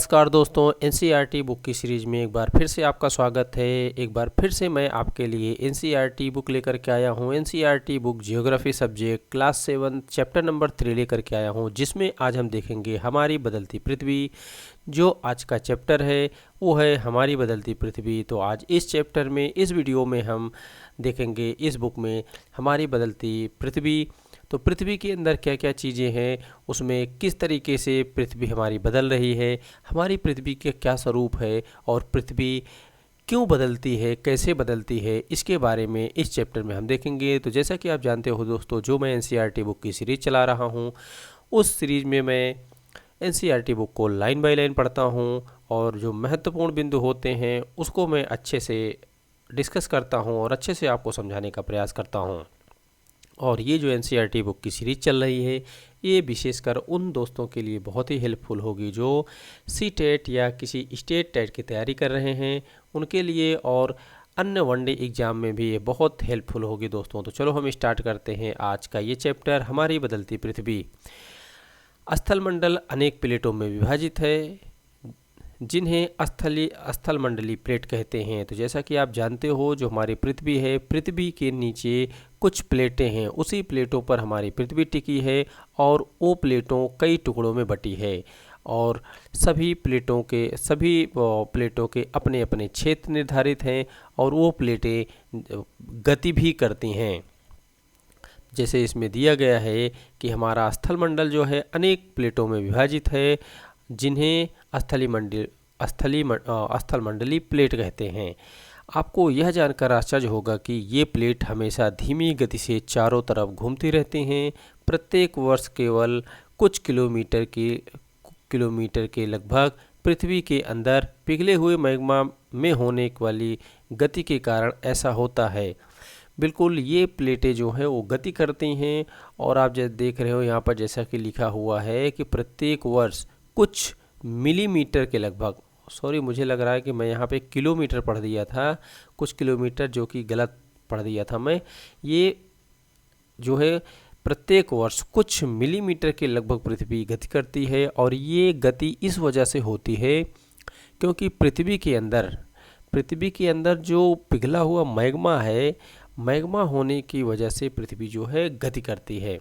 नमस्कार दोस्तों, NCERT book की सीरीज़ में एक बार फिर से आपका स्वागत है। एक बार फिर से मैं आपके लिए एनसीईआरटी बुक लेकर के आया हूँ। NCERT book geography subject class 7 chapter number 3 लेकर के आया हूँ, जिसमें आज हम देखेंगे हमारी बदलती पृथ्वी। जो आज का चैप्टर है वो है हमारी बदलती पृथ्वी। तो आज इस चैप्टर में, इस वीडियो में हम देखेंगे इस बुक में हमारी बदलती पृथ्वी। तो पृथ्वी के अंदर क्या क्या चीज़ें हैं, उसमें किस तरीके से पृथ्वी हमारी बदल रही है, हमारी पृथ्वी के क्या स्वरूप है और पृथ्वी क्यों बदलती है, कैसे बदलती है, इसके बारे में इस चैप्टर में हम देखेंगे। तो जैसा कि आप जानते हो दोस्तों, जो मैं एनसीईआरटी बुक की सीरीज़ चला रहा हूँ, उस सीरीज़ में मैं एनसीईआरटी बुक को लाइन बाय लाइन पढ़ता हूँ और जो महत्वपूर्ण बिंदु होते हैं उसको मैं अच्छे से डिस्कस करता हूँ और अच्छे से आपको समझाने का प्रयास करता हूँ। और ये जो एनसीईआरटी बुक की सीरीज़ चल रही है, ये विशेषकर उन दोस्तों के लिए बहुत ही हेल्पफुल होगी जो सीटेट या किसी स्टेट टेट की तैयारी कर रहे हैं, उनके लिए, और अन्य वनडे एग्ज़ाम में भी ये बहुत हेल्पफुल होगी दोस्तों। तो चलो हम स्टार्ट करते हैं आज का ये चैप्टर, हमारी बदलती पृथ्वी। स्थलमंडल अनेक प्लेटों में विभाजित है, जिन्हें स्थलमंडलीय प्लेट कहते हैं। तो जैसा कि आप जानते हो, जो हमारी पृथ्वी है, पृथ्वी के नीचे कुछ प्लेटें हैं, उसी प्लेटों पर हमारी पृथ्वी टिकी है और वो प्लेटों कई टुकड़ों में बटी है और सभी प्लेटों के अपने अपने क्षेत्र निर्धारित हैं और वो प्लेटें गति भी करती हैं। जैसे इसमें दिया गया है कि हमारा स्थलमंडल जो है अनेक प्लेटों में विभाजित है, जिन्हें स्थलमंडलीय प्लेट कहते हैं। आपको यह जानकर आश्चर्य होगा कि ये प्लेट हमेशा धीमी गति से चारों तरफ घूमती रहती हैं। प्रत्येक वर्ष केवल कुछ किलोमीटर के लगभग पृथ्वी के अंदर पिघले हुए मैग्मा में होने वाली गति के कारण ऐसा होता है। बिल्कुल, ये प्लेटें जो हैं वो गति करती हैं और आप जैसे देख रहे हो यहाँ पर, जैसा कि लिखा हुआ है कि प्रत्येक वर्ष कुछ मिलीमीटर के लगभग, सॉरी मुझे लग रहा है कि मैं यहाँ पे किलोमीटर पढ़ दिया था, कुछ किलोमीटर, जो कि गलत पढ़ दिया था मैं। ये जो है प्रत्येक वर्ष कुछ मिलीमीटर के लगभग पृथ्वी गति करती है और ये गति इस वजह से होती है क्योंकि पृथ्वी के अंदर जो पिघला हुआ मैग्मा है, मैग्मा होने की वजह से पृथ्वी जो है गति करती है।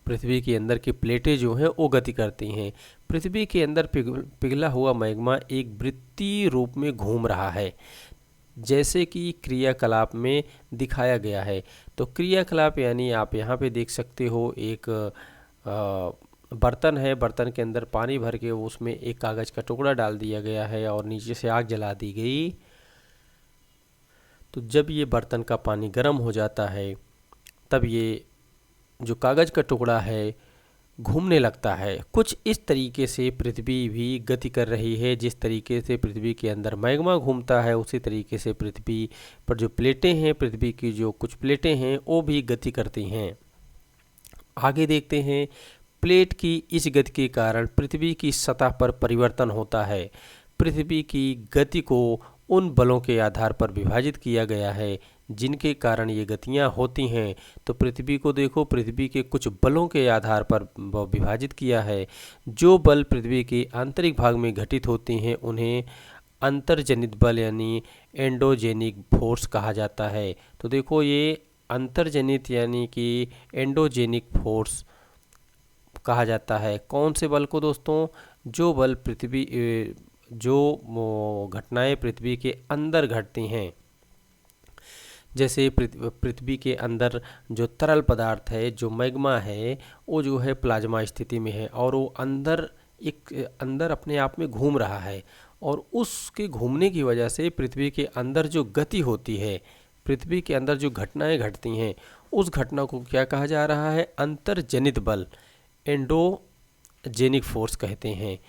पृथ्वी के अंदर की प्लेटें जो हैं वो गति करती हैं। पृथ्वी के अंदर पिघला हुआ मैग्मा एक वृत्तीय रूप में घूम रहा है, जैसे कि क्रियाकलाप में दिखाया गया है। तो क्रियाकलाप यानी आप यहाँ पे देख सकते हो, एक बर्तन है, बर्तन के अंदर पानी भर के उसमें एक कागज़ का टुकड़ा डाल दिया गया है और नीचे से आग जला दी गई। तो जब ये बर्तन का पानी गर्म हो जाता है, तब ये जो कागज़ का टुकड़ा है घूमने लगता है। कुछ इस तरीके से पृथ्वी भी गति कर रही है। जिस तरीके से पृथ्वी के अंदर मैग्मा घूमता है, उसी तरीके से पृथ्वी पर जो प्लेटें हैं, पृथ्वी की जो कुछ प्लेटें हैं, वो भी गति करती हैं। आगे देखते हैं, प्लेट की इस गति के कारण पृथ्वी की सतह पर परिवर्तन होता है। पृथ्वी की गति को उन बलों के आधार पर विभाजित किया गया है जिनके कारण ये गतियाँ होती हैं। तो पृथ्वी को देखो, पृथ्वी के कुछ बलों के आधार पर विभाजित किया है। जो बल पृथ्वी के आंतरिक भाग में घटित होते हैं उन्हें अंतर्जनित बल यानी एंडोजेनिक फोर्स कहा जाता है। तो देखो, ये अंतर्जनित यानी कि एंडोजेनिक फोर्स कहा जाता है। कौन से बल को दोस्तों? जो घटनाएं पृथ्वी के अंदर घटती हैं। जैसे पृथ्वी के अंदर जो तरल पदार्थ है, जो मैग्मा है, वो जो है प्लाज्मा स्थिति में है और वो अंदर अपने आप में घूम रहा है और उसके घूमने की वजह से पृथ्वी के अंदर जो गति होती है, पृथ्वी के अंदर जो घटनाएं घटती हैं, उस घटना को क्या कहा जा रहा है? अंतर्जनित बल, एंडोजेनिक फोर्स कहते हैं।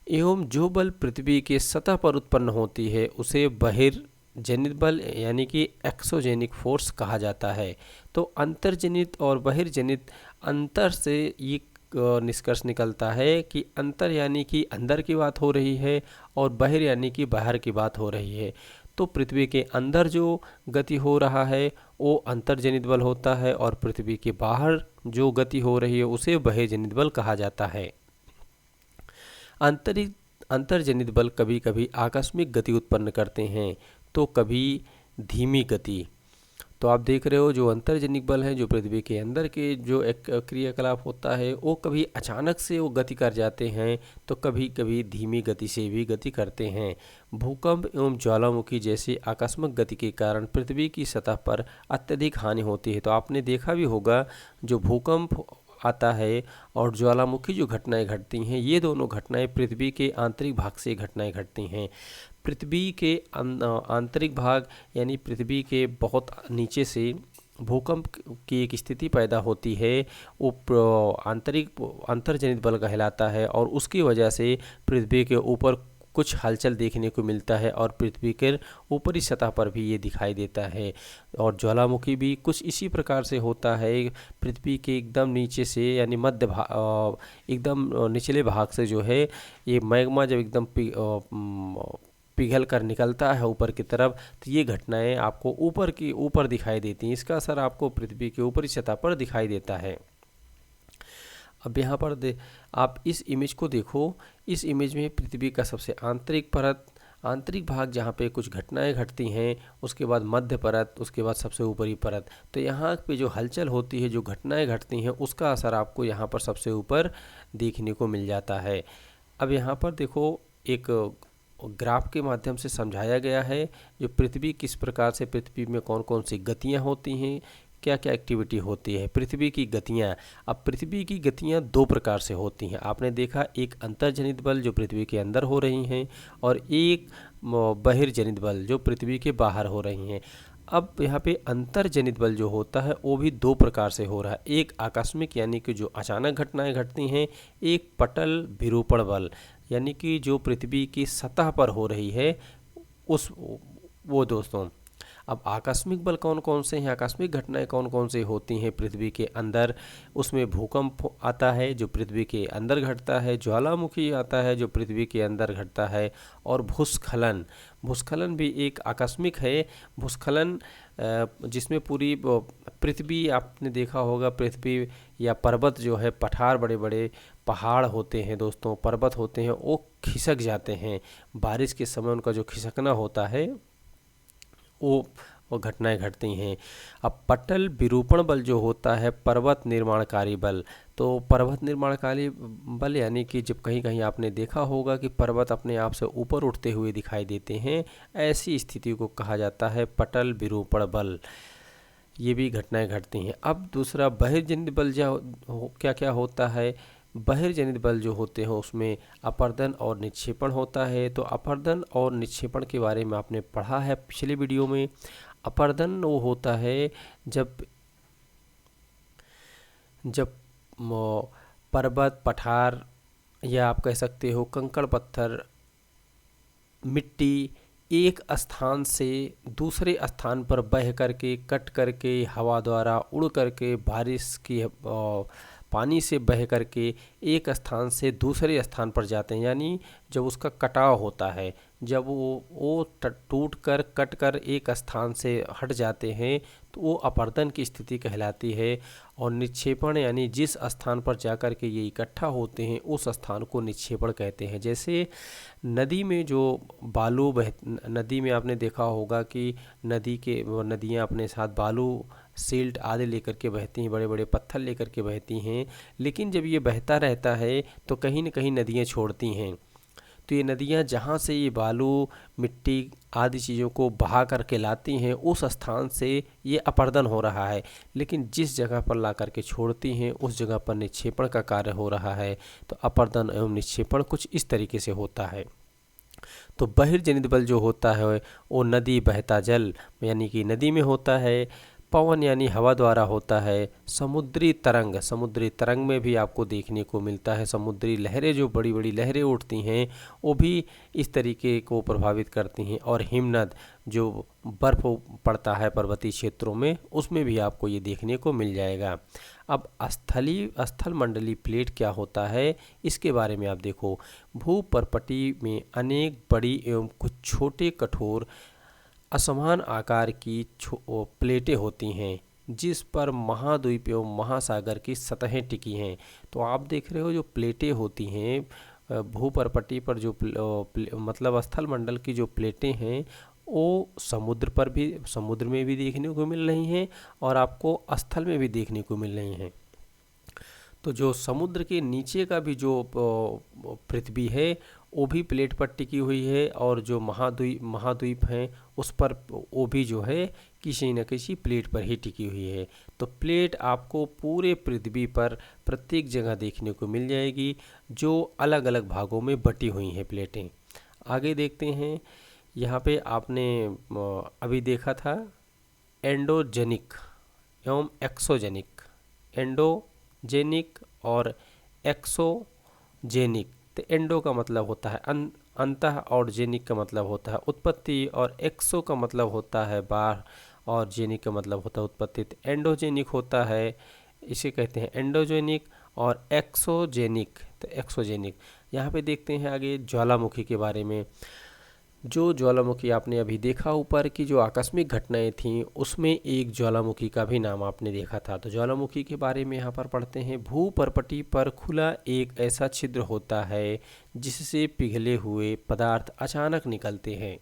एवं जो बल पृथ्वी के सतह पर उत्पन्न होती है उसे बहिर्जनित बल यानी कि एक्सोजेनिक फोर्स कहा जाता है। तो अंतर्जनित और बहिर्जनित, अंतर से ये निष्कर्ष निकलता है कि अंतर यानी कि अंदर की बात हो रही है और बहिर यानी कि बाहर की बात हो रही है। तो पृथ्वी के अंदर जो गति हो रहा है वो अंतर्जनित बल होता है और पृथ्वी के बाहर जो गति हो रही है उसे बहिर्जनित बल कहा जाता है। अंतर्जनित बल कभी कभी आकस्मिक गति उत्पन्न करते हैं तो कभी धीमी गति। तो आप देख रहे हो जो अंतर्जनित बल हैं, जो पृथ्वी के अंदर के जो एक क्रियाकलाप होता है, वो कभी अचानक से वो गति कर जाते हैं तो कभी कभी धीमी गति से भी गति करते हैं। भूकंप एवं ज्वालामुखी जैसी आकस्मिक गति के कारण पृथ्वी की सतह पर अत्यधिक हानि होती है। तो आपने देखा भी होगा जो भूकंप आता है और ज्वालामुखी जो घटनाएं घटती हैं, ये दोनों घटनाएं पृथ्वी के आंतरिक भाग से घटनाएं घटती हैं। पृथ्वी के आंतरिक भाग यानी पृथ्वी के बहुत नीचे से भूकंप की एक स्थिति पैदा होती है, वो अंतर्जनित बल कहलाता है और उसकी वजह से पृथ्वी के ऊपर कुछ हलचल देखने को मिलता है और पृथ्वी के ऊपरी सतह पर भी ये दिखाई देता है। और ज्वालामुखी भी कुछ इसी प्रकार से होता है, पृथ्वी के एकदम नीचे से यानी मध्य भाग, एकदम निचले भाग से जो है ये मैग्मा जब एकदम पिघल कर निकलता है ऊपर की तरफ, तो ये घटनाएं आपको ऊपर दिखाई देती हैं। इसका असर आपको पृथ्वी के ऊपरी सतह पर दिखाई देता है। अब यहाँ पर आप इस इमेज को देखो। इस इमेज में पृथ्वी का सबसे आंतरिक भाग जहाँ पे कुछ घटनाएं घटती हैं, उसके बाद मध्य परत, उसके बाद सबसे ऊपरी परत। तो यहाँ पे जो हलचल होती है, जो घटनाएं घटती हैं, उसका असर आपको यहाँ पर सबसे ऊपर देखने को मिल जाता है। अब यहाँ पर देखो एक ग्राफ के माध्यम से समझाया गया है जो पृथ्वी किस प्रकार से, पृथ्वी में कौन कौन सी गतियाँ होती हैं, क्या क्या एक्टिविटी होती है पृथ्वी की गतियाँ। अब पृथ्वी की गतियाँ दो प्रकार से होती हैं। आपने देखा एक अंतर्जनित बल जो पृथ्वी के अंदर हो रही हैं और एक बहिर्जनित बल जो पृथ्वी के बाहर हो रही हैं। अब यहाँ पे अंतर्जनित बल जो होता है वो भी दो प्रकार से हो रहा है। एक आकस्मिक यानी कि जो अचानक घटनाएं घटती हैं, एक पटल विरूपण बल यानी कि जो पृथ्वी की सतह पर हो रही है वो दोस्तों। अब आकस्मिक बल कौन कौन से हैं, आकस्मिक घटनाएं कौन कौन से होती हैं पृथ्वी के अंदर, उसमें भूकंप आता है जो पृथ्वी के अंदर घटता है, ज्वालामुखी आता है जो पृथ्वी के अंदर घटता है, और भूस्खलन भी एक आकस्मिक है। भूस्खलन जिसमें पूरी पृथ्वी, आपने देखा होगा पृथ्वी या पर्वत जो है, पठार, बड़े बड़े पहाड़ होते हैं दोस्तों, पर्वत होते हैं, वो खिसक जाते हैं। बारिश के समय उनका जो खिसकना होता है वो घटनाएं घटती हैं। अब पटल विरूपण बल जो होता है पर्वत निर्माणकारी बल। तो पर्वत निर्माणकारी बल यानी कि जब कहीं कहीं आपने देखा होगा कि पर्वत अपने आप से ऊपर उठते हुए दिखाई देते हैं, ऐसी स्थिति को कहा जाता है पटल विरूपण बल। ये भी घटनाएं घटती हैं। अब दूसरा बहिर्जनित बल क्या क्या होता है। बहिर्जनित बल जो होते हैं उसमें अपर्दन और निक्षेपण होता है। तो अपर्दन और निक्षेपण के बारे में आपने पढ़ा है पिछले वीडियो में। अपर्दन वो होता है जब पर्वत, पठार या आप कह सकते हो कंकड़ पत्थर, मिट्टी एक स्थान से दूसरे स्थान पर बह करके, कट करके, हवा द्वारा उड़ करके, बारिश की पानी से बह करके एक स्थान से दूसरे स्थान पर जाते हैं। यानी जब उसका कटाव होता है, जब वो टूट कर, कट कर एक स्थान से हट जाते हैं, तो वो अपर्दन की स्थिति कहलाती है। और निक्षेपण यानी जिस स्थान पर जाकर के ये इकट्ठा होते हैं उस स्थान को निक्षेपण कहते हैं। जैसे नदी में जो बालू नदी में आपने देखा होगा कि नदियाँ अपने साथ बालू, सिल्ट आदि लेकर के बहती हैं, बड़े बड़े पत्थर लेकर के बहती हैं। लेकिन जब ये बहता रहता है तो कहीं न कहीं नदियाँ छोड़ती हैं। तो ये नदियाँ जहाँ से ये बालू, मिट्टी आदि चीज़ों को बहा करके लाती हैं, उस स्थान से ये अपर्दन हो रहा है। लेकिन जिस जगह पर ला करके छोड़ती हैं उस जगह पर निक्षेपण का कार्य हो रहा है। तो अपर्दन एवं निक्षेपण कुछ इस तरीके से होता है। तो बहिर्जनित बल जो होता है वो नदी, बहता जल यानी कि नदी में होता है। पवन यानी हवा द्वारा होता है। समुद्री तरंग में भी आपको देखने को मिलता है। समुद्री लहरें, जो बड़ी बड़ी लहरें उठती हैं, वो भी इस तरीके को प्रभावित करती हैं। और हिमनद, जो बर्फ़ पड़ता है पर्वतीय क्षेत्रों में, उसमें भी आपको ये देखने को मिल जाएगा। अब स्थल मंडलीय प्लेट क्या होता है, इसके बारे में आप देखो। भूपर्पटी में अनेक बड़ी एवं कुछ छोटे कठोर असमान आकार की प्लेटें होती हैं जिस पर महाद्वीप एवं महासागर की सतहें टिकी हैं। तो आप देख रहे हो जो प्लेटें होती हैं भूपर्पटी पर जो मतलब स्थल मंडल की जो प्लेटें हैं वो समुद्र में भी देखने को मिल रही हैं और आपको स्थल में भी देखने को मिल रही हैं। तो जो समुद्र के नीचे का भी जो पृथ्वी है वो भी प्लेट पर टिकी हुई है, और जो महाद्वीप हैं उस पर वो भी जो है किसी न किसी प्लेट पर ही टिकी हुई है। तो प्लेट आपको पूरे पृथ्वी पर प्रत्येक जगह देखने को मिल जाएगी, जो अलग अलग भागों में बटी हुई हैं प्लेटें। आगे देखते हैं, यहाँ पे आपने अभी देखा था एंडोजेनिक एवं एक्सोजेनिक, एंडोजेनिक और एक्सोजेनिक। तो एंडो का मतलब होता है अंतः, और जेनिक का मतलब होता है उत्पत्ति, और एक्सो का मतलब होता है बाहर, और जेनिक का मतलब होता है उत्पत्ति। तो एंडोजेनिक होता है, इसे कहते हैं एंडोजेनिक, और एक्सोजेनिक। तो एक्सोजेनिक यहाँ पे देखते हैं आगे ज्वालामुखी के बारे में। जो ज्वालामुखी आपने अभी देखा ऊपर की जो आकस्मिक घटनाएं थीं, उसमें एक ज्वालामुखी का भी नाम आपने देखा था। तो ज्वालामुखी के बारे में यहाँ पर पढ़ते हैं। भूपर्पटी पर खुला एक ऐसा छिद्र होता है जिससे पिघले हुए पदार्थ अचानक निकलते हैं।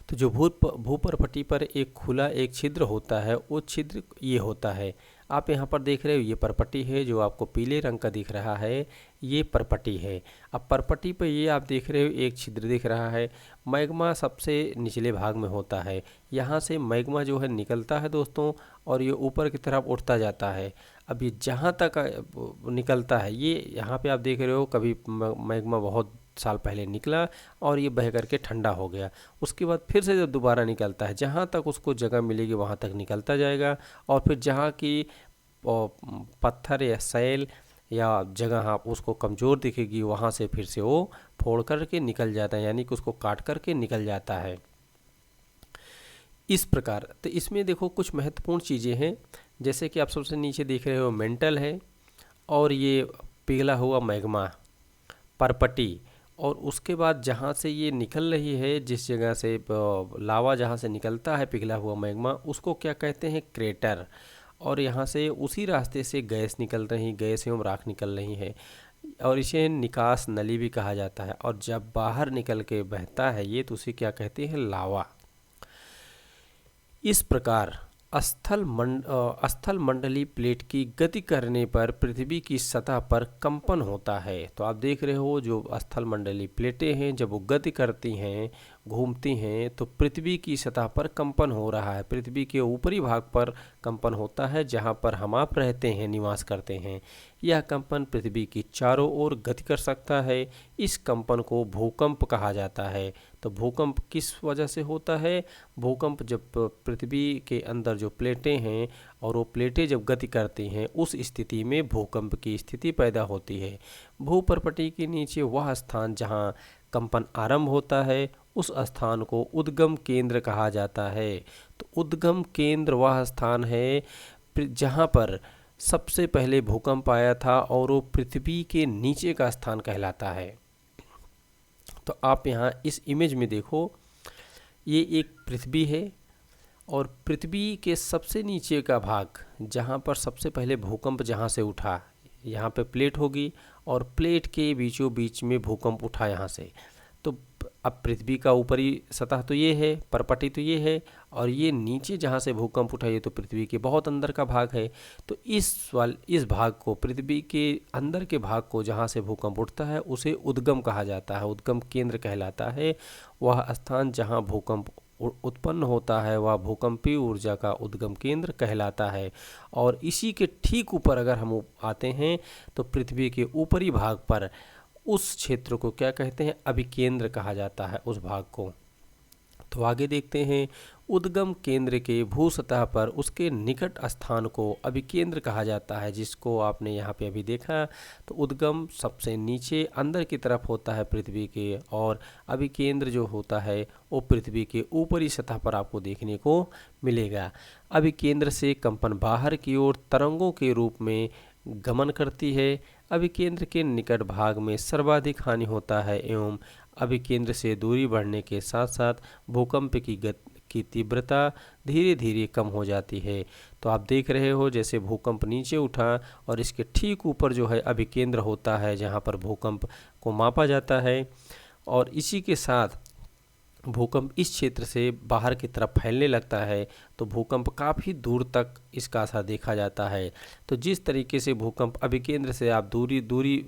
तो जो भूपर्पटी पर एक छिद्र होता है, वो छिद्र ये होता है, आप यहाँ पर देख रहे हो ये परपटी है, जो आपको पीले रंग का दिख रहा है ये परपटी है। अब परपटी पर ये आप देख रहे हो एक छिद्र दिख रहा है। मैग्मा सबसे निचले भाग में होता है, यहाँ से मैग्मा जो है निकलता है दोस्तों, और ये ऊपर की तरफ उठता जाता है। अब ये जहाँ तक निकलता है, ये यहाँ पे आप देख रहे हो कभी मैग्मा बहुत साल पहले निकला और ये बह करके ठंडा हो गया, उसके बाद फिर से जब दोबारा निकलता है, जहाँ तक उसको जगह मिलेगी वहाँ तक निकलता जाएगा, और फिर जहाँ की पत्थर या सैल या जगह आप उसको कमज़ोर दिखेगी वहाँ से फिर से वो फोड़ करके निकल जाता है, यानी कि उसको काट करके निकल जाता है इस प्रकार। तो इसमें देखो कुछ महत्वपूर्ण चीज़ें हैं, जैसे कि आप सबसे नीचे देख रहे हो मेंटल है, और ये पिघला हुआ मैग्मा परपटी, और उसके बाद जहाँ से ये निकल रही है, जिस जगह से लावा जहाँ से निकलता है पिघला हुआ मैग्मा, उसको क्या कहते हैं क्रेटर, और यहाँ से उसी रास्ते से गैस निकल रही, गैस एवं राख निकल रही है, और इसे निकास नली भी कहा जाता है। और जब बाहर निकल के बहता है ये, तो उसे क्या कहते हैं लावा। इस प्रकार स्थल मंडलीय प्लेट की गति करने पर पृथ्वी की सतह पर कंपन होता है। तो आप देख रहे हो जो स्थल मंडलीय प्लेटें हैं, जब वो गति करती हैं, घूमती हैं, तो पृथ्वी की सतह पर कंपन हो रहा है। पृथ्वी के ऊपरी भाग पर कंपन होता है, जहाँ पर हम आप रहते हैं, निवास करते हैं। यह कंपन पृथ्वी की चारों ओर गति कर सकता है। इस कंपन को भूकंप कहा जाता है। तो भूकंप किस वजह से होता है? भूकंप जब पृथ्वी के अंदर जो प्लेटें हैं और वो प्लेटें जब गति करती हैं, उस स्थिति में भूकंप की स्थिति पैदा होती है। भूपर्पटी के नीचे वह स्थान जहाँ कंपन आरंभ होता है, उस स्थान को उद्गम केंद्र कहा जाता है। तो उद्गम केंद्र वह स्थान है जहाँ पर सबसे पहले भूकंप आया था, और वो पृथ्वी के नीचे का स्थान कहलाता है। तो आप यहाँ इस इमेज में देखो, ये एक पृथ्वी है, और पृथ्वी के सबसे नीचे का भाग जहाँ पर सबसे पहले भूकंप जहाँ से उठा, यहाँ पे प्लेट होगी, और प्लेट के बीचों बीच में भूकंप उठा यहाँ से। तो अब पृथ्वी का ऊपरी सतह तो ये है, परपटी तो ये है, और ये नीचे जहाँ से भूकंप उठा ये तो पृथ्वी के बहुत अंदर का भाग है। तो इस भाग को, पृथ्वी के अंदर के भाग को जहाँ से भूकंप उठता है, उसे उद्गम कहा जाता है, उद्गम केंद्र कहलाता है। वह स्थान जहाँ भूकंप उत्पन्न होता है वह भूकंपीय ऊर्जा का उद्गम केंद्र कहलाता है। और इसी के ठीक ऊपर अगर हम आते हैं, तो पृथ्वी के ऊपरी भाग पर उस क्षेत्र को क्या कहते हैं? अभिकेंद्र कहा जाता है उस भाग को। तो आगे देखते हैं, उद्गम केंद्र के भू सतह पर उसके निकट स्थान को अभिकेंद्र कहा जाता है, जिसको आपने यहाँ पे अभी देखा। तो उद्गम सबसे नीचे अंदर की तरफ होता है पृथ्वी के, और अभिकेंद्र जो होता है वो पृथ्वी के ऊपरी सतह पर आपको देखने को मिलेगा। अभिकेंद्र से कंपन बाहर की ओर तरंगों के रूप में गमन करती है। अभिकेंद्र के निकट भाग में सर्वाधिक हानि होता है, एवं अभिकेंद्र से दूरी बढ़ने के साथ साथ भूकंप की तीव्रता धीरे धीरे कम हो जाती है। तो आप देख रहे हो जैसे भूकंप नीचे उठा और इसके ठीक ऊपर जो है अभिकेंद्र होता है जहाँ पर भूकंप को मापा जाता है, और इसी के साथ भूकंप इस क्षेत्र से बाहर की तरफ फैलने लगता है तो भूकंप काफ़ी दूर तक इसका असर देखा जाता है। तो जिस तरीके से भूकंप अभिकेंद्र से आप दूरी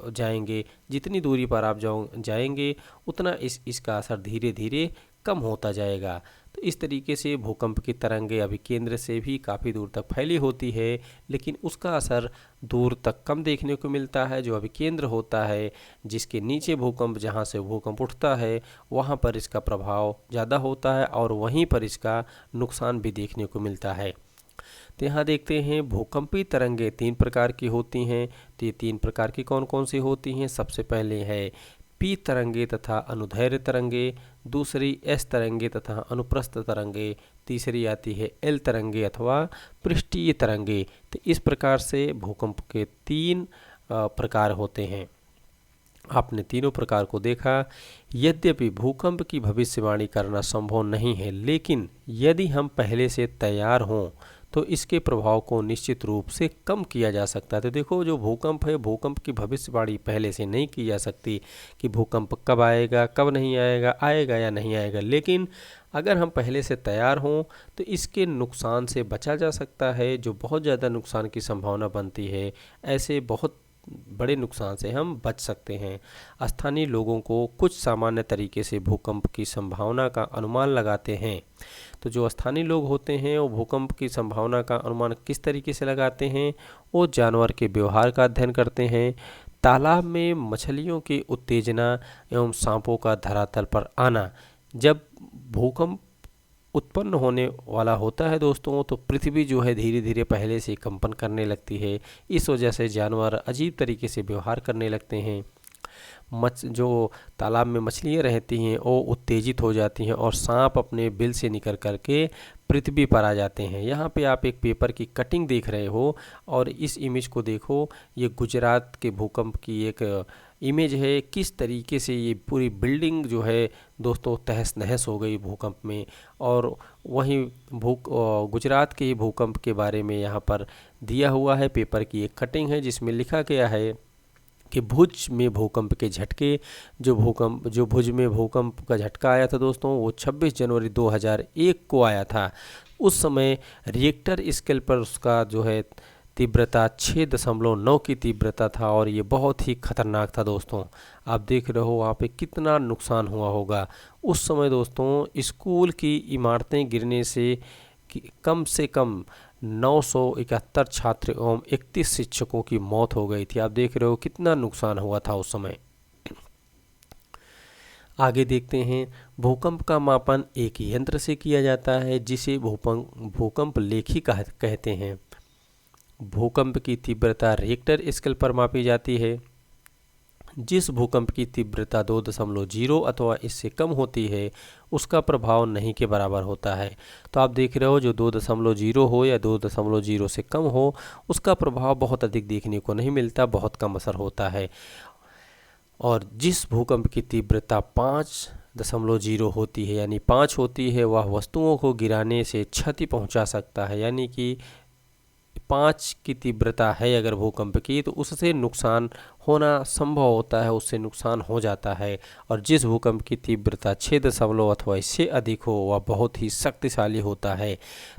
जाएंगे, जितनी दूरी पर आप जाएंगे उतना इसका असर धीरे धीरे कम होता जाएगा। तो इस तरीके से भूकंप की तरंगे अभिकेंद्र से भी काफ़ी दूर तक फैली होती है, लेकिन उसका असर दूर तक कम देखने को मिलता है। जो अभिकेंद्र होता है, जिसके नीचे भूकंप, जहाँ से भूकंप उठता है, वहाँ पर इसका प्रभाव ज़्यादा होता है और वहीं पर इसका नुकसान भी देखने को मिलता है। तो यहाँ देखते हैं भूकंपी तरंगे 3 प्रकार की होती हैं। तो ये 3 प्रकार की कौन कौन सी होती हैं? सबसे पहले है पी तरंगे तथा अनुदैर्घ्य तरंगे, दूसरी एस तरंगे तथा अनुप्रस्थ तरंगे, तीसरी आती है एल तरंगे अथवा पृष्ठीय तरंगे। तो इस प्रकार से भूकंप के 3 प्रकार होते हैं। आपने तीनों प्रकार को देखा। यद्यपि भूकंप की भविष्यवाणी करना संभव नहीं है, लेकिन यदि हम पहले से तैयार हों तो इसके प्रभाव को निश्चित रूप से कम किया जा सकता है। तो देखो, जो भूकंप है, भूकंप की भविष्यवाणी पहले से नहीं की जा सकती कि भूकंप कब आएगा, कब नहीं आएगा, आएगा या नहीं आएगा, लेकिन अगर हम पहले से तैयार हों तो इसके नुकसान से बचा जा सकता है। जो बहुत ज़्यादा नुकसान की संभावना बनती है, ऐसे बहुत बड़े नुकसान से हम बच सकते हैं। स्थानीय लोगों को कुछ सामान्य तरीके से भूकंप की संभावना का अनुमान लगाते हैं। तो जो स्थानीय लोग होते हैं वो भूकंप की संभावना का अनुमान किस तरीके से लगाते हैं? वो जानवर के व्यवहार का अध्ययन करते हैं, तालाब में मछलियों की उत्तेजना एवं सांपों का धरातल पर आना। जब भूकंप उत्पन्न होने वाला होता है दोस्तों, तो पृथ्वी जो है धीरे धीरे पहले से कंपन करने लगती है। इस वजह से जानवर अजीब तरीके से व्यवहार करने लगते हैं। जो तालाब में मछलियाँ रहती हैं वो उत्तेजित हो जाती हैं और सांप अपने बिल से निकल करके पृथ्वी पर आ जाते हैं। यहाँ पे आप एक पेपर की कटिंग देख रहे हो और इस इमेज को देखो, ये गुजरात के भूकंप की एक इमेज है। किस तरीके से ये पूरी बिल्डिंग जो है दोस्तों तहस नहस हो गई भूकंप में। और वहीं गुजरात के भूकंप के बारे में यहाँ पर दिया हुआ है, पेपर की एक कटिंग है जिसमें लिखा गया है कि भुज में भूकंप के झटके। जो भुज में भूकंप का झटका आया था दोस्तों, वो 26 जनवरी 2001 को आया था। उस समय रिएक्टर स्केल पर उसका जो है तीव्रता 6.9 की तीव्रता था और ये बहुत ही खतरनाक था दोस्तों। आप देख रहे हो वहाँ पे कितना नुकसान हुआ होगा। उस समय दोस्तों स्कूल की इमारतें गिरने से कम 971 छात्र एवं 31 शिक्षकों की मौत हो गई थी। आप देख रहे हो कितना नुकसान हुआ था उस समय। आगे देखते हैं, भूकंप का मापन एक यंत्र से किया जाता है जिसे भूकंप लेखी कहते हैं। भूकंप की तीव्रता रिएक्टर स्केल पर मापी जाती है। जिस भूकंप की तीव्रता 2.0 अथवा इससे कम होती है उसका प्रभाव नहीं के बराबर होता है। तो आप देख रहे हो जो 2.0 हो या 2.0 से कम हो, उसका प्रभाव बहुत अधिक देखने को नहीं मिलता, बहुत कम असर होता है। और जिस भूकंप की तीव्रता 5.0 होती है यानी 5 होती है, वह वस्तुओं को गिराने से क्षति पहुंचा सकता है। यानी कि 5 की तीव्रता है अगर भूकंप की, तो उससे नुकसान होना संभव होता है, उससे नुकसान हो जाता है। और जिस भूकंप की तीव्रता 6 अथवा इससे अधिक हो वह बहुत ही शक्तिशाली होता है।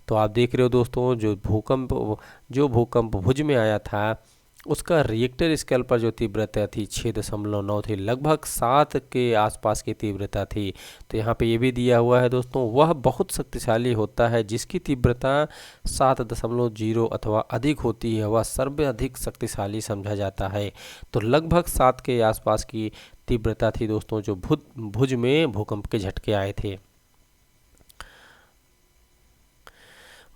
तो आप देख रहे हो दोस्तों, जो भूकंप भुज में आया था उसका रिएक्टर स्केल पर जो तीव्रता थी 6.9 थी, लगभग 7 के आसपास की तीव्रता थी। तो यहाँ पे ये भी दिया हुआ है दोस्तों, वह बहुत शक्तिशाली होता है जिसकी तीव्रता 7.0 अथवा अधिक होती है, वह सर्वाधिक शक्तिशाली समझा जाता है। तो लगभग 7 के आसपास की तीव्रता थी दोस्तों जो भुज में भूकंप के झटके आए थे।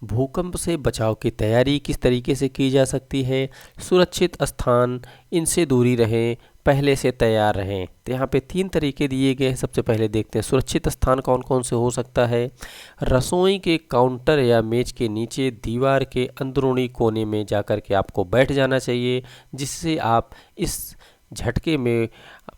भूकंप से बचाव की तैयारी किस तरीके से की जा सकती है? सुरक्षित स्थान, इनसे दूरी रहें, पहले से तैयार रहें। तो यहाँ पे 3 तरीके दिए गए हैं। सबसे पहले देखते हैं सुरक्षित स्थान कौन कौन से हो सकता है। रसोई के काउंटर या मेज के नीचे दीवार के अंदरूनी कोने में जाकर के आपको बैठ जाना चाहिए, जिससे आप इस झटके में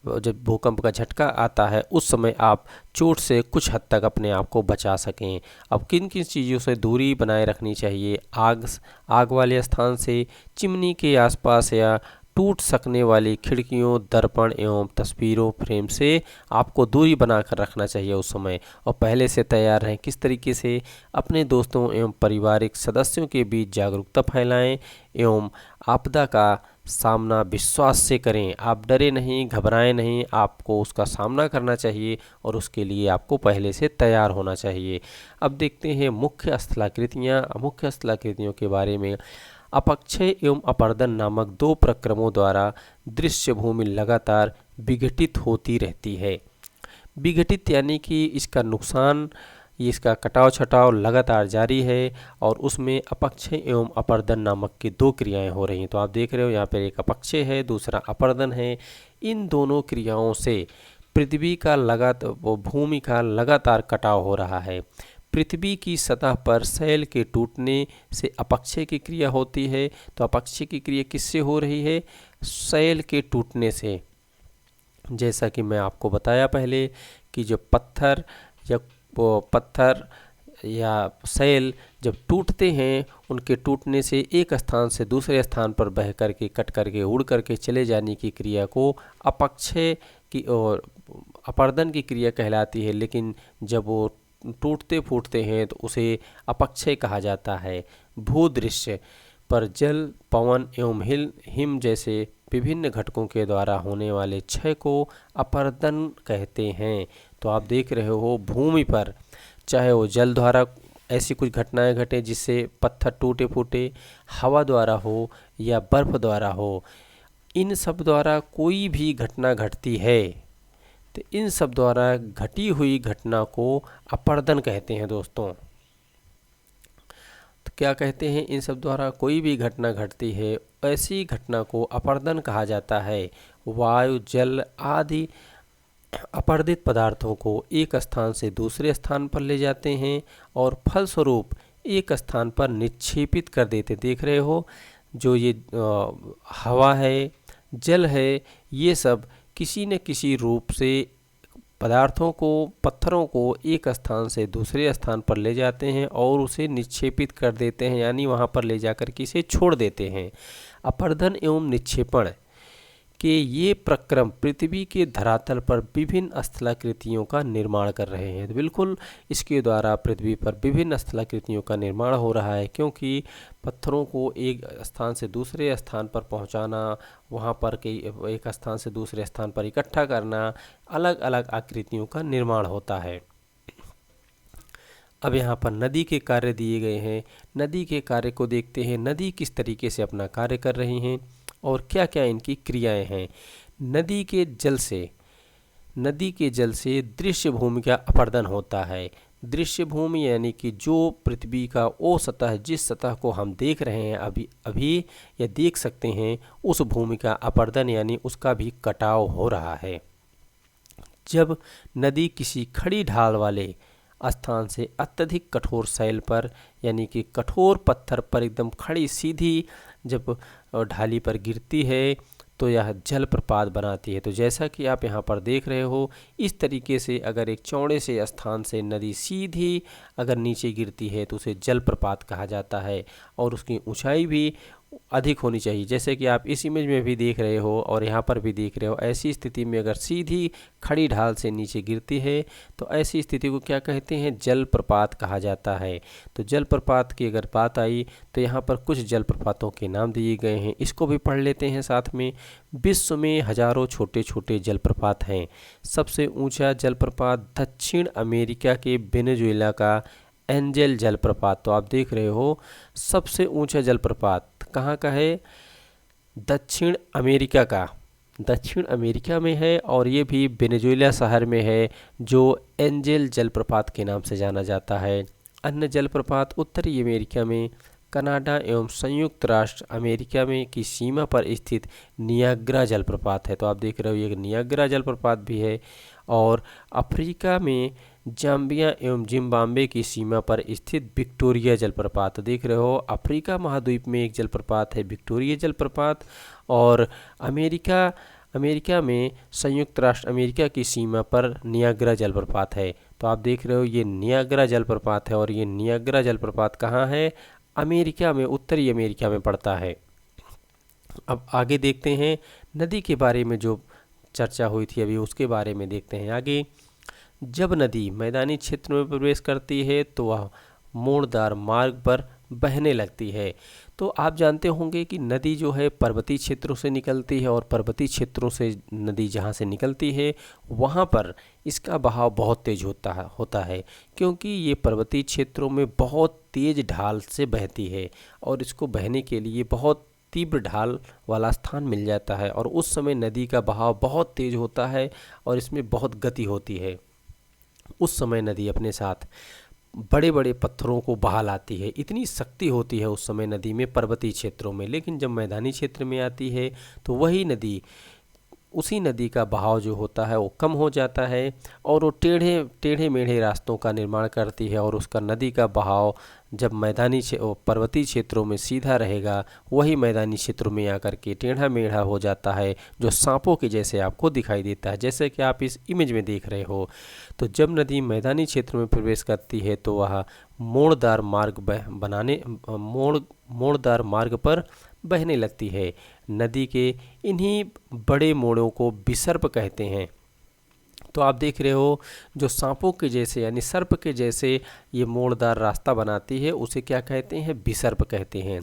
जब भूकंप का झटका आता है उस समय आप चोट से कुछ हद तक अपने आप को बचा सकें। अब किन किन चीज़ों से दूरी बनाए रखनी चाहिए? आग वाले स्थान से, चिमनी के आसपास या टूट सकने वाली खिड़कियों, दर्पण एवं तस्वीरों फ्रेम से आपको दूरी बनाकर रखना चाहिए उस समय। और पहले से तैयार रहें। किस तरीके से? अपने दोस्तों एवं पारिवारिक सदस्यों के बीच जागरूकता फैलाएं एवं आपदा का सामना विश्वास से करें। आप डरे नहीं, घबराएं नहीं, आपको उसका सामना करना चाहिए और उसके लिए आपको पहले से तैयार होना चाहिए। अब देखते हैं मुख्य स्थलाकृतियाँ। मुख्य स्थलाकृतियों के बारे में, अपक्षय एवं अपर्दन नामक दो प्रक्रमों द्वारा दृश्य भूमि लगातार विघटित होती रहती है। विघटित यानी कि इसका नुकसान, इसका कटाव छटाव लगातार जारी है और उसमें अपक्षय एवं अपर्दन नामक की दो क्रियाएं हो रही हैं। तो आप देख रहे हो यहाँ पर एक अपक्षय है, दूसरा अपर्दन है। इन दोनों क्रियाओं से पृथ्वी का भूमि का लगातार कटाव हो रहा है। पृथ्वी की सतह पर शैल के टूटने से अपक्षय की क्रिया होती है। तो अपक्षय की क्रिया किससे हो रही है? शैल के टूटने से। जैसा कि मैं आपको बताया पहले कि जो पत्थर या शैल जब टूटते हैं, उनके टूटने से एक स्थान से दूसरे स्थान पर बह करके, कट करके, उड़ करके चले जाने की क्रिया को अपक्षय की और अपर्दन की क्रिया कहलाती है। लेकिन जब वो टूटते फूटते हैं तो उसे अपक्षय कहा जाता है। भूदृश्य पर जल, पवन एवं हिम जैसे विभिन्न घटकों के द्वारा होने वाले क्षय को अपर्दन कहते हैं। तो आप देख रहे हो भूमि पर, चाहे वो जल द्वारा ऐसी कुछ घटनाएं घटे जिससे पत्थर टूटे फूटे, हवा द्वारा हो या बर्फ द्वारा हो, इन सब द्वारा कोई भी घटना घटती है तो इन सब द्वारा घटी हुई घटना को अपर्दन कहते हैं दोस्तों। तो क्या कहते हैं? इन सब द्वारा कोई भी घटना घटती है, ऐसी घटना को अपर्दन कहा जाता है। वायु, जल आदि अपर्दित पदार्थों को एक स्थान से दूसरे स्थान पर ले जाते हैं और फलस्वरूप एक स्थान पर निक्षेपित कर देते। देख रहे हो जो ये हवा है, जल है, ये सब किसी न किसी रूप से पदार्थों को, पत्थरों को एक स्थान से दूसरे स्थान पर ले जाते हैं और उसे निक्षेपित कर देते हैं, यानी वहाँ पर ले जाकर के इसे छोड़ देते हैं। अपर्दन एवं निक्षेपण के ये प्रक्रम पृथ्वी के धरातल पर विभिन्न स्थलाकृतियों का निर्माण कर रहे हैं। तो बिल्कुल इसके द्वारा पृथ्वी पर विभिन्न स्थलाकृतियों का निर्माण हो रहा है, क्योंकि पत्थरों को एक स्थान से दूसरे स्थान पर पहुंचाना, वहां पर एक स्थान से दूसरे स्थान पर इकट्ठा करना, अलग अलग आकृतियों का निर्माण होता है। अब यहाँ पर नदी के कार्य दिए गए हैं। नदी के कार्य को देखते हैं, नदी किस तरीके से अपना कार्य कर रही हैं और क्या क्या इनकी क्रियाएं हैं। नदी के जल से दृश्य भूमि का अपर्दन होता है। दृश्य भूमि यानी कि जो पृथ्वी का वो सतह, जिस सतह को हम देख रहे हैं अभी या देख सकते हैं, उस भूमि का अपर्दन यानी उसका भी कटाव हो रहा है। जब नदी किसी खड़ी ढाल वाले स्थान से अत्यधिक कठोर शैल पर यानी कि कठोर पत्थर पर एकदम खड़ी सीधी जब ढाली पर गिरती है तो यह जलप्रपात बनाती है। तो जैसा कि आप यहाँ पर देख रहे हो, इस तरीके से अगर एक चौड़े से स्थान से नदी सीधी अगर नीचे गिरती है तो उसे जलप्रपात कहा जाता है और उसकी ऊंचाई भी अधिक होनी चाहिए। जैसे कि आप इस इमेज में भी देख रहे हो और यहाँ पर भी देख रहे हो, ऐसी स्थिति में अगर सीधी खड़ी ढाल से नीचे गिरती है तो ऐसी स्थिति को क्या कहते हैं? जलप्रपात कहा जाता है। तो जलप्रपात की अगर बात आई तो यहाँ पर कुछ जलप्रपातों के नाम दिए गए हैं, इसको भी पढ़ लेते हैं साथ में। विश्व में हजारों छोटे छोटे जलप्रपात हैं। सबसे ऊंचा जलप्रपात दक्षिण अमेरिका के वेनेजुएला का एंजल जलप्रपात। तो आप देख रहे हो सबसे ऊंचा जलप्रपात कहाँ का है? दक्षिण अमेरिका का, दक्षिण अमेरिका में है और ये भी वेनेजुएला शहर में है, जो एंजल जलप्रपात के नाम से जाना जाता है। अन्य जलप्रपात उत्तरी अमेरिका में, कनाडा एवं संयुक्त राष्ट्र अमेरिका में की सीमा पर स्थित नियाग्रा जलप्रपात है। तो आप देख रहे हो ये नियाग्रा जलप्रपात भी है। और अफ्रीका में जाम्बिया एवं जिम्बाब्वे की सीमा पर स्थित विक्टोरिया जलप्रपात देख रहे हो। अफ्रीका महाद्वीप में एक जलप्रपात है विक्टोरिया जलप्रपात। और अमेरिका अमेरिका में संयुक्त राष्ट्र अमेरिका की सीमा पर नियाग्रा जलप्रपात है। तो आप देख रहे हो ये नियाग्रा जलप्रपात है और ये नियाग्रा जलप्रपात कहाँ है? अमेरिका में, उत्तरी अमेरिका में पड़ता है। अब आगे देखते हैं नदी के बारे में जो चर्चा हुई थी अभी, उसके बारे में देखते हैं आगे। जब नदी मैदानी क्षेत्र में प्रवेश करती है तो वह मोड़दार मार्ग पर बहने लगती है। तो आप जानते होंगे कि नदी जो है पर्वतीय क्षेत्रों से निकलती है और पर्वतीय क्षेत्रों से नदी जहाँ से निकलती है वहाँ पर इसका बहाव बहुत तेज होता है क्योंकि ये पर्वतीय क्षेत्रों में बहुत तेज ढाल से बहती है और इसको बहने के लिए बहुत तीव्र ढाल वाला स्थान मिल जाता है और उस समय नदी का बहाव बहुत तेज होता है और इसमें बहुत गति होती है। उस समय नदी अपने साथ बड़े बड़े पत्थरों को बहा लाती है, इतनी शक्ति होती है उस समय नदी में पर्वतीय क्षेत्रों में। लेकिन जब मैदानी क्षेत्र में आती है तो वही नदी, उसी नदी का बहाव जो होता है वो कम हो जाता है और वो टेढ़े मेढ़े रास्तों का निर्माण करती है और उसका नदी का बहाव जब पर्वतीय क्षेत्रों में सीधा रहेगा, वही मैदानी क्षेत्रों में आकर के टेढ़ा मेढ़ा हो जाता है, जो सांपों के जैसे आपको दिखाई देता है, जैसे कि आप इस इमेज में देख रहे हो। तो जब नदी मैदानी क्षेत्र में प्रवेश करती है तो वह मोड़दार मार्ग पर बहने लगती है। नदी के इन्हीं बड़े मोड़ों को विसर्प कहते हैं। तो आप देख रहे हो जो सांपों के जैसे यानी सर्प के जैसे ये मोड़दार रास्ता बनाती है उसे क्या कहते हैं? विसर्प कहते हैं।